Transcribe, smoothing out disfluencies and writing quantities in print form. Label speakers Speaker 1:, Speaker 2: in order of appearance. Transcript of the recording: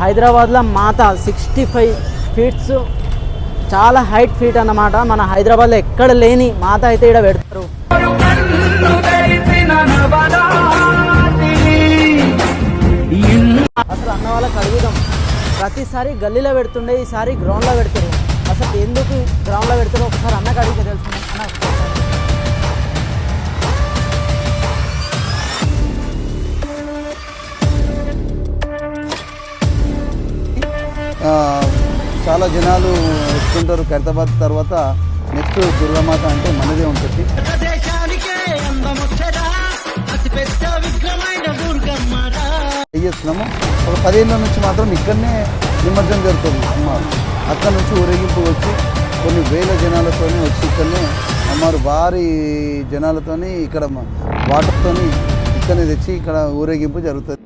Speaker 1: హైదరాబాద్లో మాత 65 ఫీట్స్, చాలా height feet అన్నమాట. మన హైదరాబాద్లో ఎక్కడ లేని మాత అయితే ఇక్కడ పెడతారు. అసలు అన్న వాళ్ళకి అడుగుదాం, ప్రతిసారి గల్లీలో పెడుతుండే, ఈసారి గ్రౌండ్లో పెడతారు. అసలు ఎందుకు గ్రౌండ్లో పెడతారో ఒకసారి అన్నకు అడిగితే తెలుసు.
Speaker 2: చాలా జనాలు వస్తుంటారు. ఖైరతాబాద్ తర్వాత నెక్స్ట్ దుర్గామాత అంటే మనదే ఉంటుంది. చేస్తున్నాము. ఒక 10 ఏళ్ళ నుంచి మాత్రం ఇక్కడనే నిమజ్జనం జరుగుతుంది అమ్మవారు. అక్కడ నుంచి ఊరేగింపు వచ్చి కొన్ని వేల జనాలతోనే వచ్చి ఇక్కడనే అమ్మవారు భారీ జనాలతోని ఇక్కడ వాటర్తోని ఇక్కడనే తెచ్చి ఇక్కడ ఊరేగింపు జరుగుతుంది.